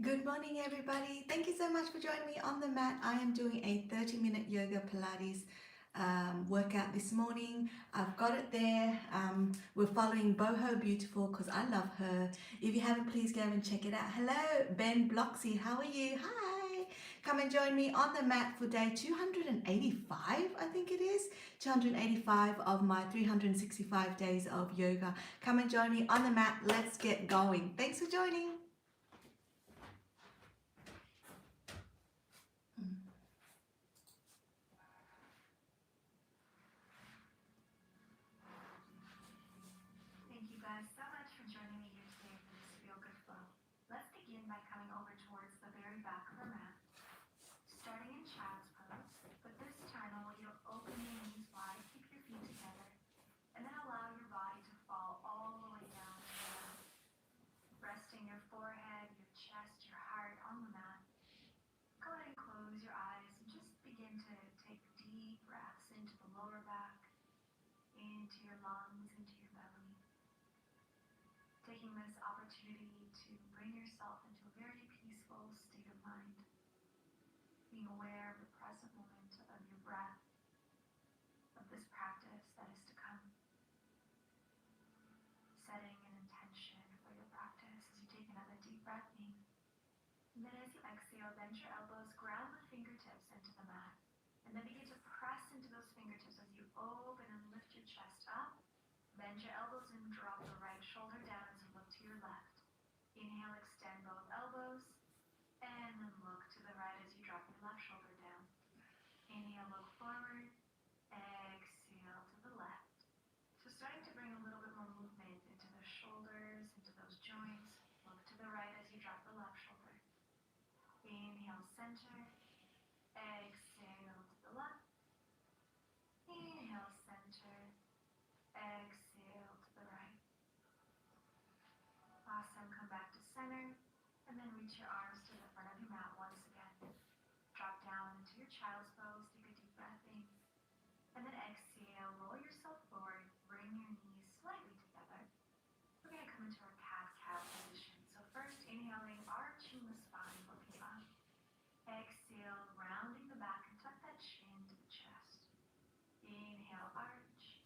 Good morning, everybody. Thank you so much for joining me on the mat. I am doing a 30-minute yoga Pilates workout this morning. I've got it there. We're following Boho Beautiful because I love her. If you haven't, please go and check it out. Hello, Ben Bloxy. How are you? Hi. Come and join me on the mat for day 285, I think it is. 285 of my 365 days of yoga. Come and join me on the mat. Let's get going. Thanks for joining. Thank you guys so much for joining me here today for this Feel Good Flow. Let's begin by coming over towards the very back of our mat, starting in child's pose, but this time I want you to open your knees wide, keep your feet together, and then allow your body to fall all the way down to the mat, resting your forehead, your chest, your heart on the mat. Go ahead and close your eyes and just begin to take deep breaths into the lower back, into your lungs, into your belly. Taking this opportunity to bring yourself into a very peaceful state of mind, being aware of the present moment of your breath, of this practice that is to come, setting an intention for your practice as you take another deep breath in. And then as you exhale, bend your elbows, ground the fingertips into the mat, and then begin to press into those fingertips as you open and lift your chest up. Bend your elbows and drop the right shoulder down as you look to your left. Inhale, extend both elbows, and then look to the right as you drop your left shoulder down. Inhale, look forward, exhale to the left. So starting to bring a little bit more movement into the shoulders, into those joints. Look to the right as you drop the left shoulder. Inhale, center, exhale to the left. Inhale, center, exhale to the right. Awesome, come back to center, and then reach your arms to the front of your mat once again. Drop down into your child's pose, take a deep breath in, and then exhale, roll yourself forward, bring your knees slightly together. We're going to come into our cat-cow position. So first, inhaling, arching the spine, looking up. Exhale, rounding the back and tuck that chin to the chest. Inhale, arch.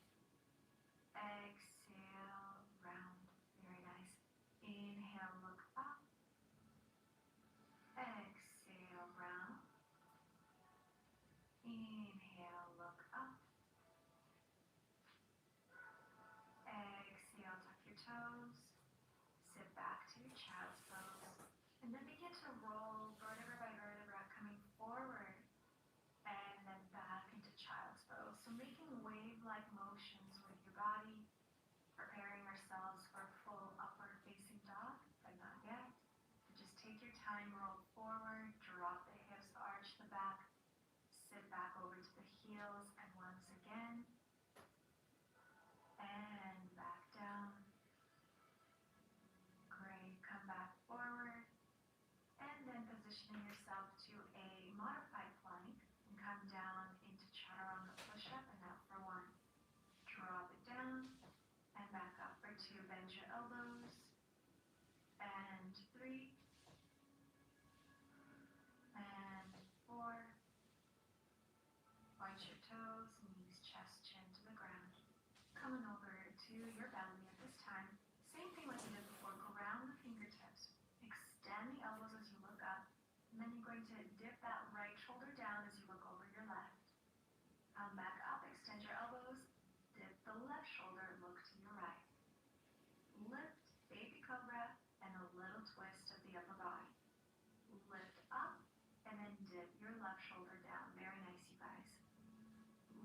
Exhale, round. Very nice. Inhale, look up. Exhale, round. Inhale, look up. Exhale, tuck your toes. Sit back to your child's pose. And then begin to roll vertebra by vertebra, coming forward and then back into child's pose. So making wave-like motions with your body, preparing ourselves for a full upward facing dog, but not yet. Just take your time, roll forward, drop the hips, arch the back, sit back over to the heels, and once again, and back down. Great, come back forward, and then positioning yourself to a modified plank, and come down into chaturanga push-up, and out for one. Drop it down, and back up for two. Bend your elbows, and three, and four. Point your toes, knees, chest, chin to the ground. Coming over to your belly at this time. Same thing like you did before. Ground the fingertips. Extend the elbows as you look up. And then you're going to dip that right shoulder down as you look over your left. Come back up, extend your elbows. Dip the left shoulder, look to your right. Lift, baby cobra, and a little twist of the upper body. Lift up, and then dip your left shoulder down. Very nice, you guys.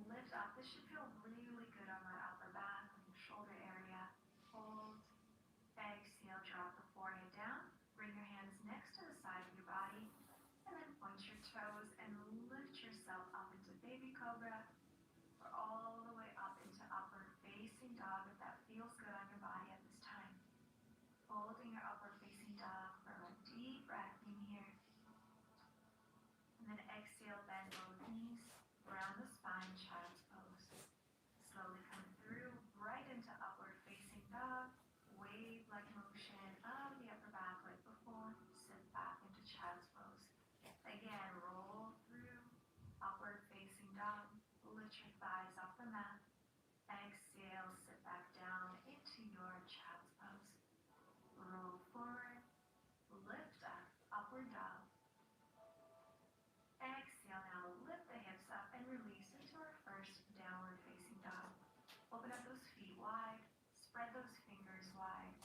Lift up. This should feel really good on that upper back and shoulder area. Hold. Exhale, drop the forehead down. Bring your hands next to the side of your body. And then point your toes and lift yourself up into baby cobra. Or all the way up into upward facing dog if that feels good on your body at this time. Holding your upward facing dog for a deep breath in here. And then exhale, bend both knees, round the spine, child's pose. Slowly come through, right into upward facing dog, wave-like motion of the upper back like before. Sit back thighs off the mat. Exhale, sit back down into your child's pose. Roll forward, lift up, upward dog. Exhale, now lift the hips up and release into our first downward facing dog. Open up those feet wide, spread those fingers wide.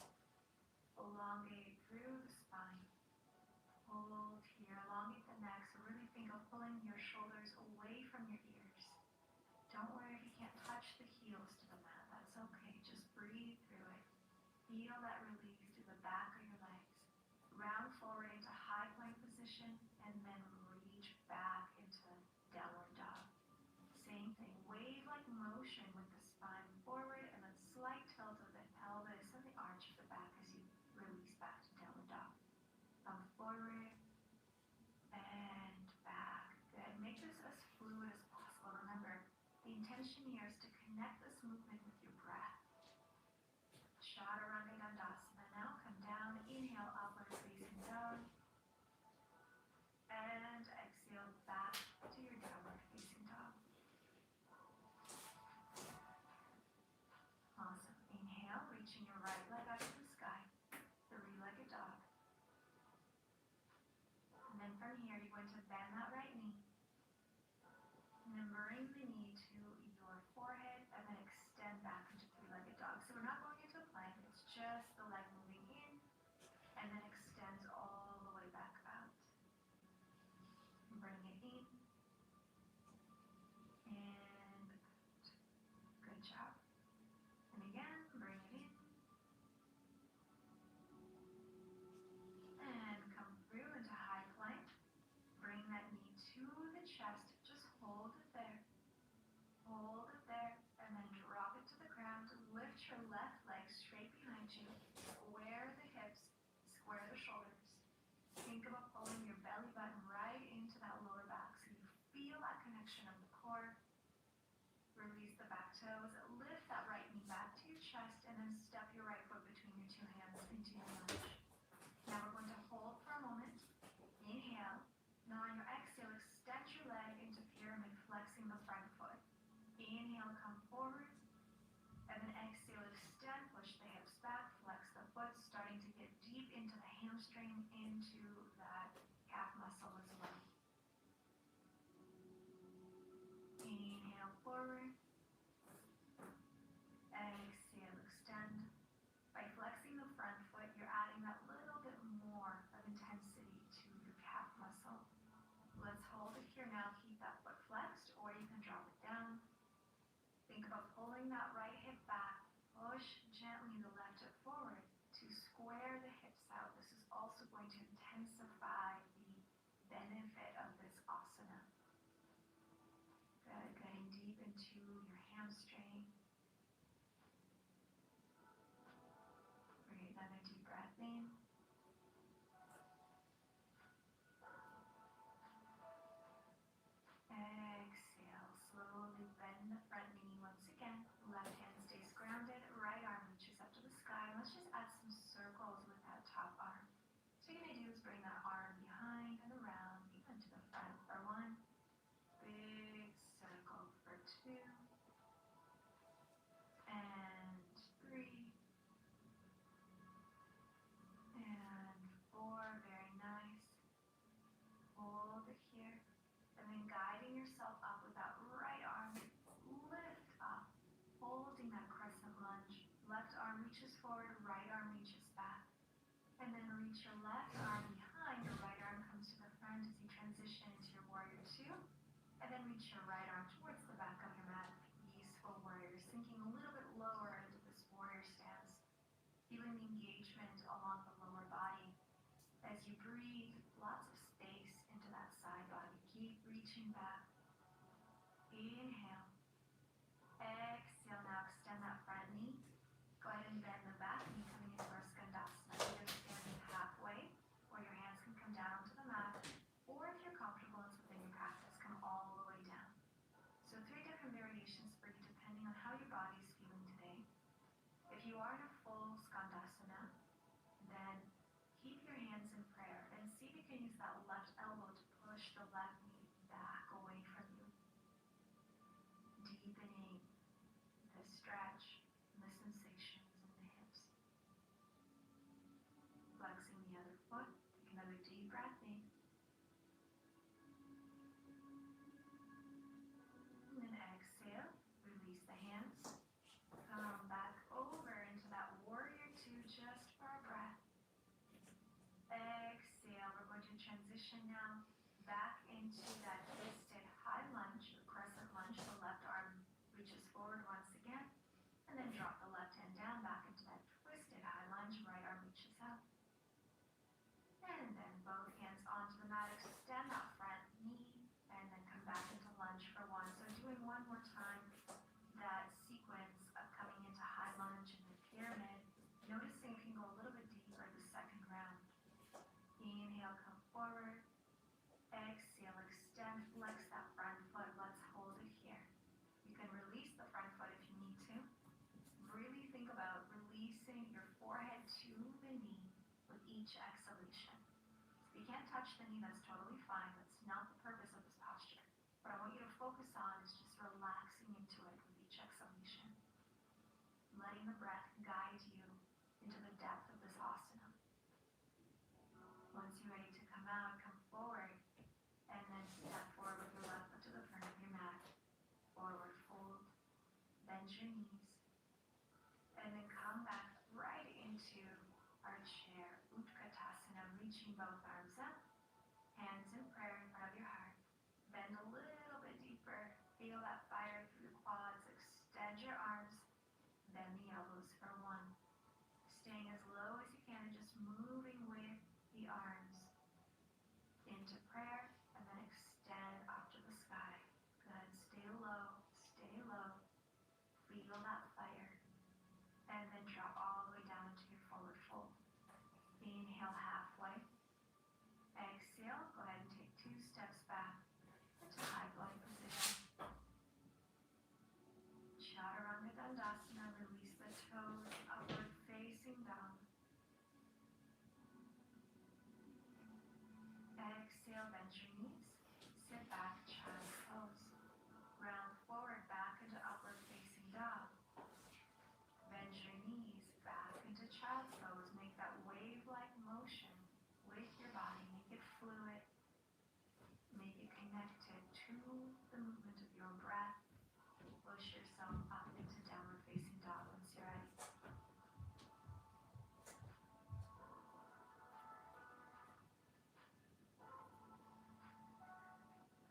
Elongate through the spine. Hold here, elongate the neck, so really think of pulling your shoulders away from your ears. Don't worry if you can't touch the heels to the mat, that's okay, just breathe through it. Feel that release through the back of your legs. Round forward into high plank position and then reach back into downward dog. Same thing, wave-like motion with the spine forward and then slight tilt of the pelvis and the arch of the back as you release back to downward dog. Come forward and back. Good. Make this as fluid as possible. Remember, the intention here is to connect this movement with your breath. Chaturanga Dandasana. Now come down. Inhale, upward facing dog. And exhale back to your downward facing dog. Awesome. Inhale, reaching your right leg up to the sky. Three-legged dog. And then from here, you're going to bend that right knee. And then bring the knee to your forehead and then extend back into three-legged dog. So we're not going into a plank, it's just the leg moving in and then extends all the way back out. Bring it in and out. Good job. And again, bring it in and come through into high plank. Bring that knee to the chest. Just hold it there. Hold it there and then drop it to the ground. Lift your left leg straight behind you. Square the hips, square the shoulders. Think about pulling your belly button right into that lower back so you feel that connection of the core. Release the back toes. Lift that right knee back to your chest and then step your right foot between your two hands into your lunge. Now we're going to hold for a moment. Inhale. Now on your exhale, extend your leg into pyramid, flexing the front foot. Inhale, come forward. And then exhale, extend, push the hips back, flex the foot, starting to get deep into the hamstring, into that calf muscle as well. Inhale, forward. Exhale, extend. By flexing the front foot, you're adding that little bit more of intensity to your calf muscle. Let's hold it here now. Keep that foot flexed, or you can drop it down. Think about pulling that right hip back. Push gently the left hip forward to square the hips out. This is also going to intensify the benefit of this asana. Good. Getting deep into your hamstring. Breathe another deep breath in. Exhale, slowly bend the front knee once again. Left hand stays grounded, right arm reaches up to the sky. Let's just add some circles with that top arm. So what you're going to do is bring that arm behind and around, even to the front for one. Big circle for two. And three. And four. Very nice. Hold it here. And then guiding yourself up with that right arm, lift up, holding that crescent lunge. Left arm reaches forward, right arm reaches back. And then reach your left arm behind, your right arm comes to the front as you transition into your warrior two. And then reach your right arm towards the back of your mat, peaceful warrior, sinking a little bit lower into this warrior stance. Feeling the engagement along the lower body. As you breathe, lots of space into that side body. Keep reaching back. Inhale. Exhale. Now extend that front knee. Go ahead and bend the back knee coming into our skandasana. Either standing halfway, or your hands can come down onto the mat, or if you're comfortable and it's within your practice, come all the way down. So 3 different variations for you depending on how your body is feeling today. If you are in a full skandasana, then keep your hands in prayer and see if you can use that left elbow to push the left knee back away from you. Deep stretch and the sensations in the hips. Flexing the other foot. Take another deep breath in. And then exhale. Release the hands. Come back over into that warrior two just for a breath. Exhale. We're going to transition now back into that twisted high lunge or crescent lunge. The left arm reaches forward once again. And then drop the left hand down back into that twisted high lunge. Right arm reaches out. And then both hands onto the mat. Extend that front knee. And then come back into lunge for one. So doing one more time that sequence of coming into high lunge and the pyramid. Noticing if you can go a little bit deeper the second round. Inhale, come forward. Exhale, extend, flex that front foot. Let's hold it here. You can release the front foot if you need to. Really think about releasing your forehead to the knee with each exhalation. If you can't touch the knee, that's totally fine. That's not the purpose of this posture. What I want you to focus on is just relaxing into it with each exhalation. Letting the breath guide you into the depth of this asana. Once you're ready to come out, come forward, and then step forward with your left foot to the front of your mat. Forward fold, bend your knees, and then come back right into our chair, Utkatasana, reaching both arms up, hands in prayer in front of your heart. Bend a little bit deeper, feel that fire through the quads, extend your arms, bend the elbows for one. Staying as low as you can and just moving with the arms into prayer and then extend up to the sky. Good, stay low, feel that fire, and then drop all the way down into your forward fold. Inhale halfway, exhale, go ahead and take 2 steps back into high plank position. Chaturanga Dandasana, release the toes, upward facing dog. Exhale, bend your knees, sit back, child's pose. Round forward, back into upward facing dog. Bend your knees, back into child's pose. Make that wave-like motion with your body. Make it fluid. Make it connected to the movement of your breath. Push yourself up into downward facing dog once you're ready.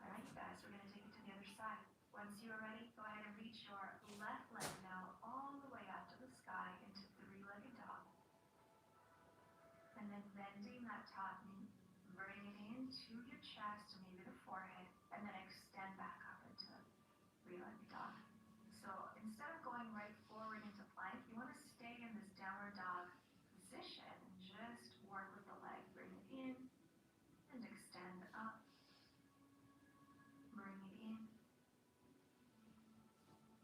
Alright, you guys, we're going to take it to the other side. Once you are ready, go ahead and reach your left leg now all the way up to the sky into 3-legged dog. And then bending that top knee, bring it into your chest, maybe the forehead, and then extend back up into 3-legged dog. So instead of going right forward into plank, you want to stay in this downward dog position and just work with the leg. Bring it in and extend up. Bring it in.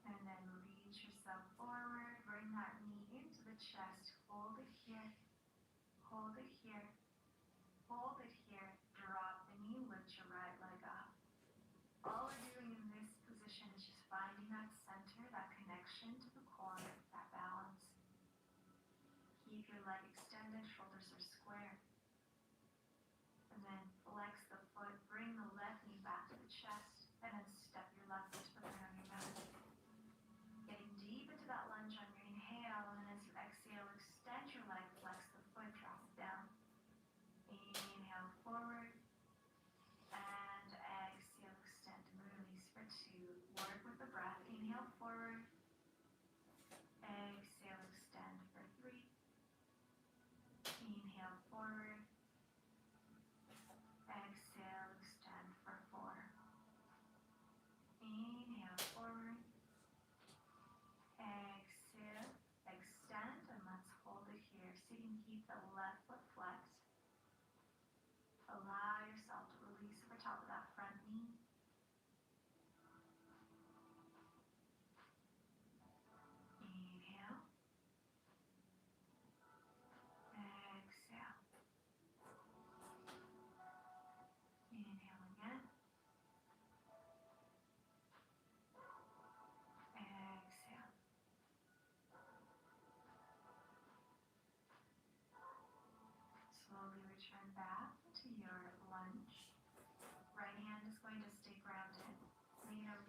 And then reach yourself forward. Bring that knee into the chest. Hold it here. Hold it here. Hold it here. Drop the knee. Lift your right leg up. All we're doing in this position is just finding that center, that connection to the core, that balance. Keep your leg extended, shoulders are square. And then flex the foot, bring the left knee back to the chest, and then step your left foot to the front of your mat. Getting deep into that lunge on your inhale, and then as you exhale, extend your leg, flex the foot, drop it down. Inhale forward, and exhale, extend and release for 2. Work with the breath. Inhale forward, exhale, extend for 3. Inhale forward, exhale, extend for 4. Inhale forward, exhale, extend, and let's hold it here. So you can keep the left foot flexed. Allow yourself to release over top of that front knee. Inhale. Exhale. Inhale again. Exhale.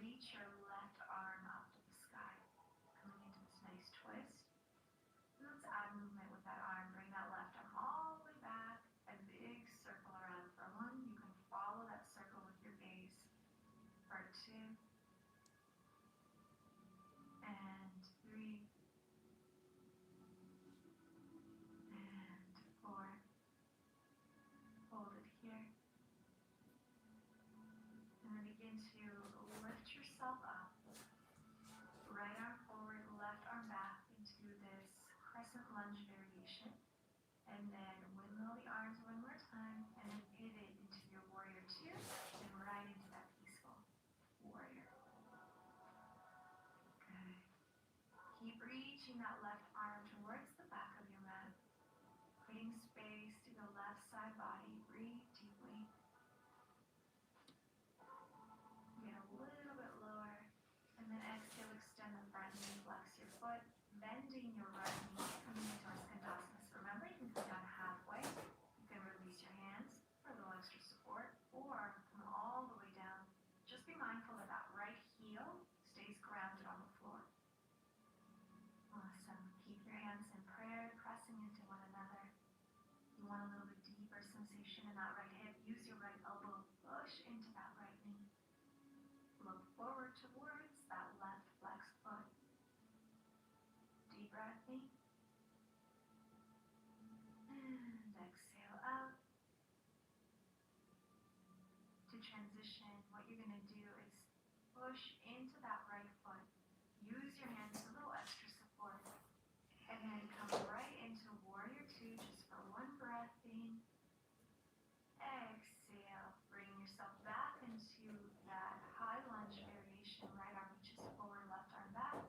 reach your left arm up to the sky, coming into this nice twist. And let's add movement with that arm. Bring that left arm all the way back. A big circle around for 1. You can follow that circle with your gaze. For 2. And 3. And 4. Hold it here. And then begin to lift yourself up. Right arm forward, left arm back into this crescent lunge variation. And then windmill the arms one more time, and then pivot into your warrior 2, and right into that peaceful warrior. Good. Keep reaching that left arm towards the back of your mat, creating space to the left side body. Breathe deeply. Get a little bit lower, and then exhale, extend the front knee, flex your foot, bending your right knee, coming into our skandasana. So remember, you can come down halfway. You can release your hands for a little extra support, or come all the way down. Just be mindful that that right heel stays grounded on the floor. Awesome. Keep your hands in prayer, pressing into one another. You want a little bit deeper sensation in that right hip. Use your right elbow. Push into that right knee. Look forward towards that left flexed foot. Deep breath in. And exhale out. To transition, what you're going to do is push into that right foot. Use your hands for a little extra support. And then come right into warrior 2 just for 1 breath in. Exhale. Bring yourself back into that high lunge variation. Right arm reaches forward, left arm back.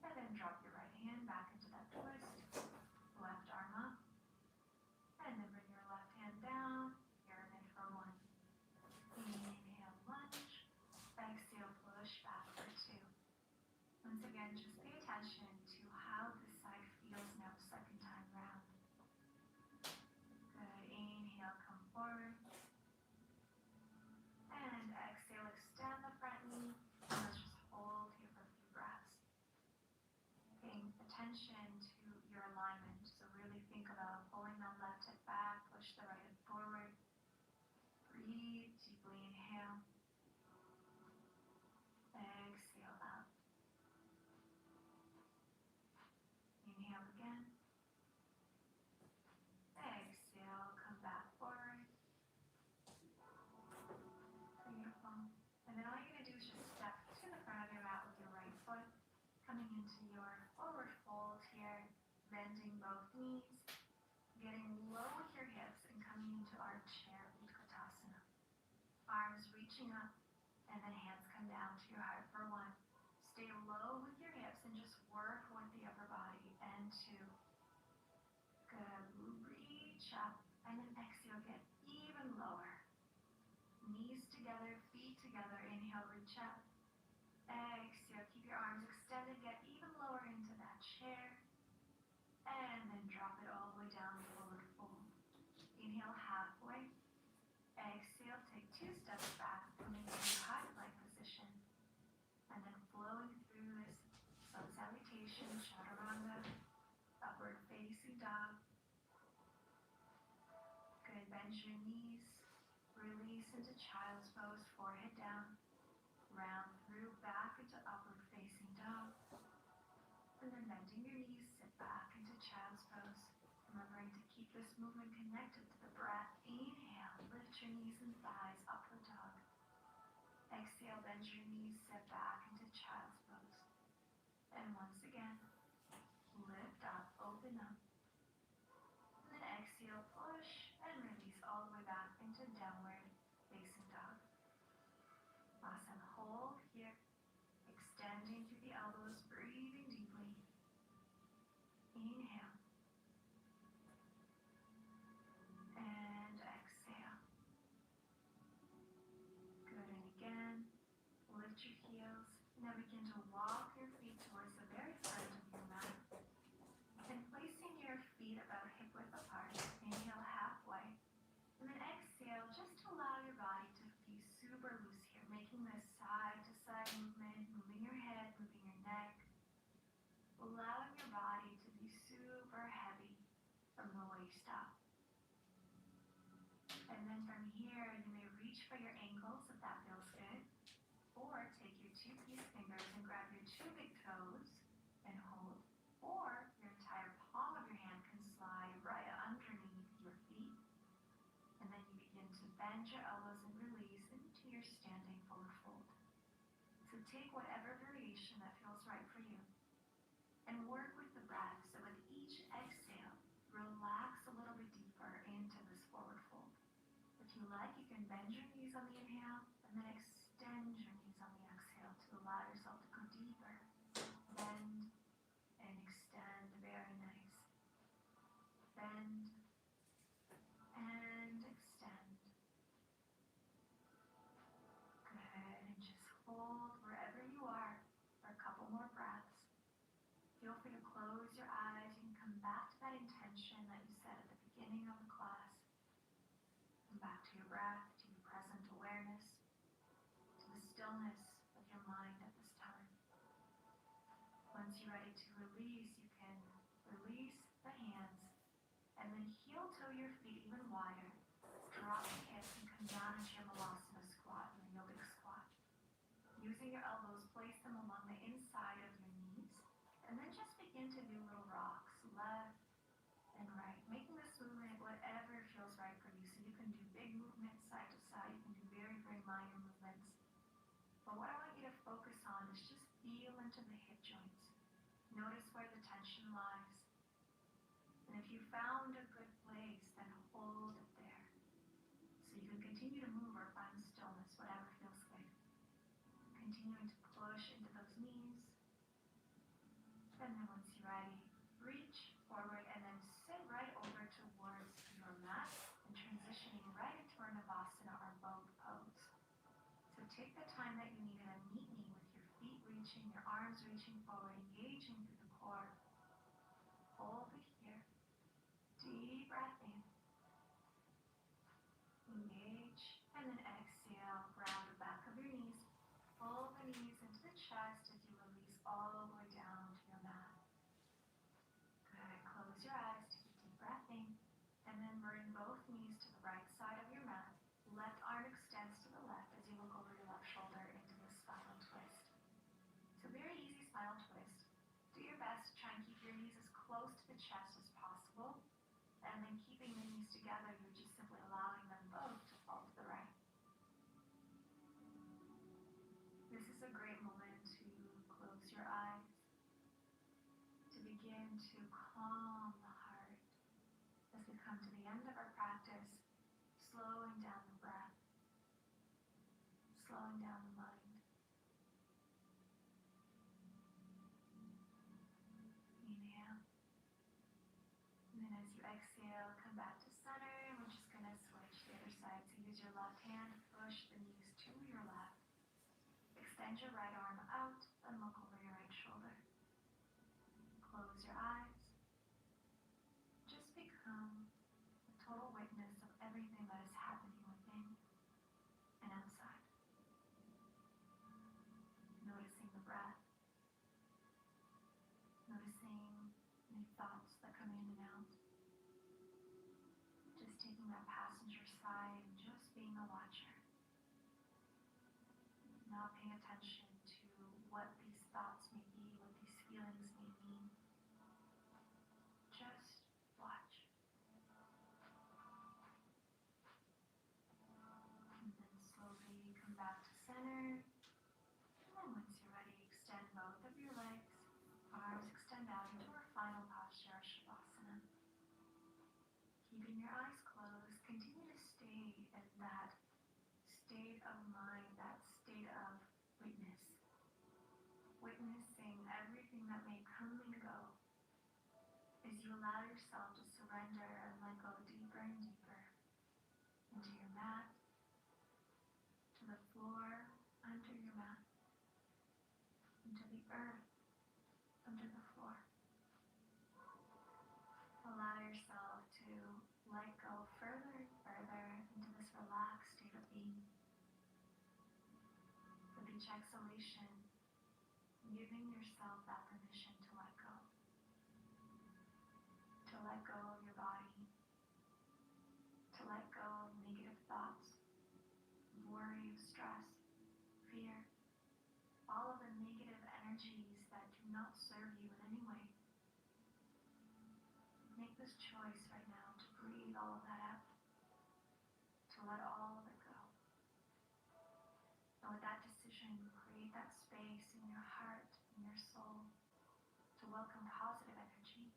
And then drop your right hand back into that twist. Left arm up. And then bring your left hand down. Pyramid for 1. Inhale, lunge. Exhale, push back for 2. Once again, just pay attention to how this side feels now, second time round. Good. Inhale, come forward. And exhale, extend the front knee. And let's just hold here for a few breaths. Paying attention to your alignment. So really think about pulling the left hip back, push the right hip forward. Breathe deeply, inhale. Exhale out. Inhale again. Exhale, come back forward. Beautiful. And then all you're going to do is just step to the front of your mat with your right foot, coming into your forward fold here, bending both knees, getting low with your hips, and coming into our chair Utkatasana. Arms reaching up, and then hands come down to your heart for 1. Stay low with your hips and just work with the upper body. And 2. Good. Reach up, and then exhale, get even lower. Knees together, feet together. Inhale, reach up. Exhale, keep your arms extended, get even lower into that chair. And then drop it all the way down, forward fold. Inhale, halfway. Exhale, take 2 steps back, coming into high plank position. And then flowing through this sun salutation, chaturanga, upward facing dog. Good, bend your knees. Release into child's pose, forehead down. Round through, back into upward facing dog. And then bending your knees, sit back into child's pose. Remembering to keep this movement connected to the breath. Inhale, lift your knees and thighs, upward dog. Exhale, bend your knees, sit back into child's pose. And once again, lift up, open up. And then exhale, push and release all the way back into downward facing dog. Awesome. Hold here, extending through the elbows, breathing deeply. Inhale. And exhale. Good, and again, lift your heels. Now begin to walk your feet towards the very front of your mat. And placing your feet about hip width apart, inhale halfway. And then exhale, just to allow your body to be super loose here, making this side to side movement reach for your ankles if that feels good. Or take your two peace fingers and grab your two big toes and hold. Or your entire palm of your hand can slide right underneath your feet. And then you begin to bend your elbows and release into your standing forward fold. So take whatever variation that feels right for you. And work with the breath. So with each exhale, relax a little bit deeper into this forward fold. If you like, you can bend your knees on the inhale and then extend your knees on the exhale to allow yourself to go deeper. Bend and extend. Very nice. Bend and extend. Good. And just hold wherever you are for a couple more breaths. Feel free to close your eyes. You can come back to that intention that you set at the beginning of the class. Come back to your breath, to your present awareness, to the stillness of your mind at this time. Once you're ready to release, you can release the hands and then heel toe your feet even wider. Drop the hips and come down into your Malasana squat, your yogic squat. Using your elbows, place them along the inside of your knees. And then just begin to do little rocks, left and right, making this movement whatever feels right for you. So you can do big movements side to side, you can do very, very minor movements. But what I want you to focus on is just feel into the hip joints. Notice where the tension lies. And if you found a good place, then hold it there. So you can continue to move or find stillness, whatever feels good. Continuing to push into those knees. And then once you're ready, reach forward and then sit right over towards your mat and transitioning right into our Navasana or boat pose. So take the time that you need in a neat knee with your feet reaching, your arms reaching forward, engaging through the core. Hold it here. Deep breath in. Engage and then exhale. Ground the back of your knees. Pull the knees into the chest as you release all the way down to your mat. Good. Close your eyes. Take a deep breath in. And then bring both knees to the right side of your mat. Left arm extends to the left as you look over your left shoulder into the spinal twist. So very easy spinal twist. Do your best to try and keep your knees as close to the chest as possible. And then keeping the knees together, you're just simply allowing them both to fall to the right. This is a great moment to close your eyes, to begin to calm the heart as we come to the end of our practice, slowing down the breath, slowing down the mind. Inhale. And then as you exhale, come back to center, and we're just going to switch the other side. So use your left hand, push the knees to your left. Extend your right arm out and look over your right shoulder. Close your eyes. Just become a total witness of everything that is happening within and outside. Noticing the breath. Noticing any thoughts that come in and out. Just taking that passenger side and just being a watcher. Not paying attention to what these thoughts may be, what these feelings may mean. Just watch. And then slowly come back to center. And then once you're ready, extend both of your legs. Arms extend out into our final posture, our Shavasana. Keeping your eyes closed, continue to stay in that state of mind, that state of witness. Witnessing everything that may come and go as you allow yourself to surrender and let go deeper and deeper into your mat, to the floor under your mat, into the earth under the floor. Allow yourself to let go further and further into this relaxed state of being. With each exhalation, giving yourself that permission to let go. To let go of your body. To let go of negative thoughts, energies that do not serve you in any way. Make this choice right now to breathe all of that out, to let all of it go. And with that decision, create that space in your heart, in your soul, to welcome positive energy,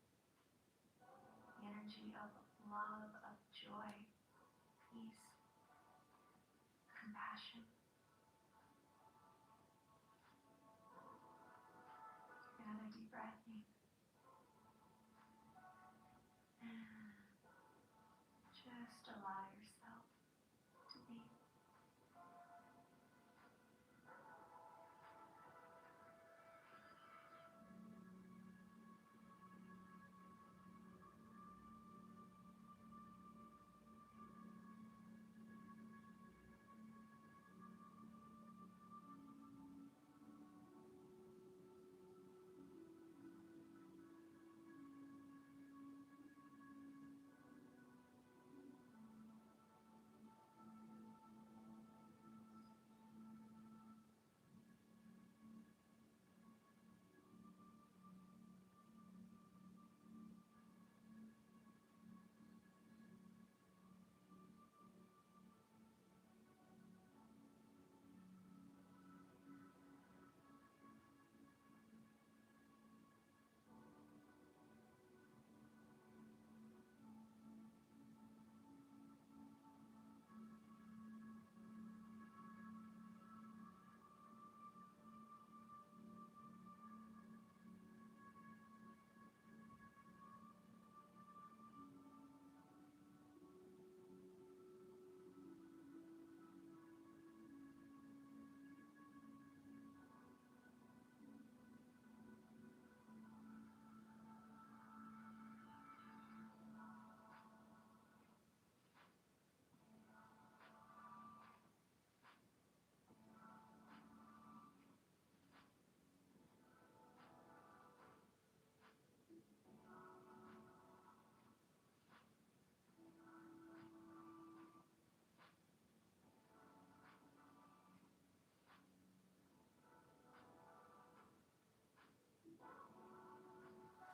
the energy of love, of joy, peace, compassion. Another deep breath in. And just allow yourself to be.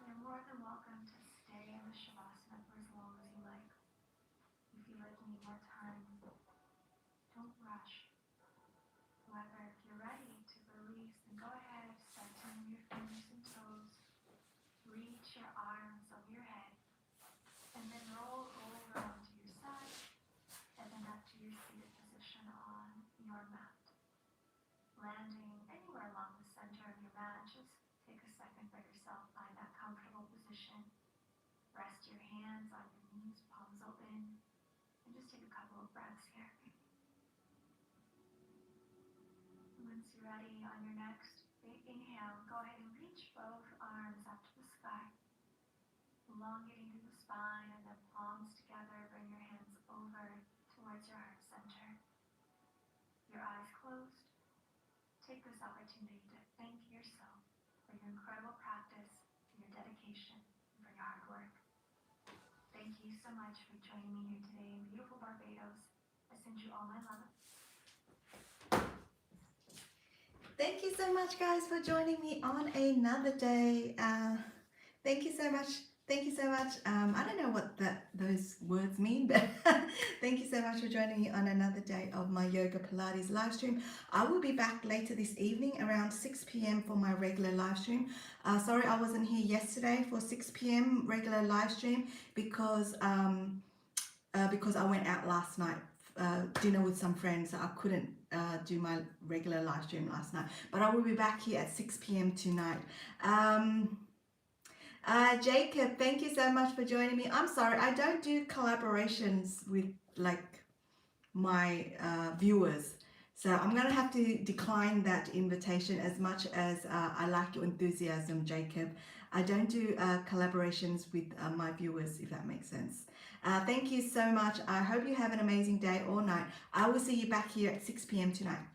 You're more than welcome to stay in the Shavasana for as long as you like. If you like need more time, don't rush. However, if you're ready to release, then go ahead, start to move your fingers and toes. Reach your arms over your head, and then roll over onto your side, and then up to your seated position on your mat. Landing anywhere along the center of your mat, just take a second for yourself, find that comfortable position. Rest your hands on your knees, palms open, and just take a couple of breaths here. Once you're ready, on your next big inhale, go ahead and reach both arms up to the sky, elongating through the spine, and then palms together. Bring your hands over towards your heart center. Your eyes closed. Take this opportunity to thank yourself for your incredible practice, for your dedication, and for your hard work. Thank you so much for joining me here today in beautiful Barbados. I send you all my love. Thank you so much, guys, for joining me on another day. Thank you so much. Thank you so much. I don't know what those words mean, but thank you so much for joining me on another day of my Yoga Pilates live stream. I will be back later this evening around 6 p.m. for my regular live stream. Sorry I wasn't here yesterday for 6 p.m. regular live stream because I went out last night, dinner with some friends, so I couldn't do my regular live stream last night. But I will be back here at 6 p.m. tonight. Jacob, thank you so much for joining me. I'm sorry, I don't do collaborations with like my viewers. So I'm going to have to decline that invitation as much as I like your enthusiasm, Jacob. I don't do collaborations with my viewers, if that makes sense. Thank you so much. I hope you have an amazing day or night. I will see you back here at 6 p.m. tonight.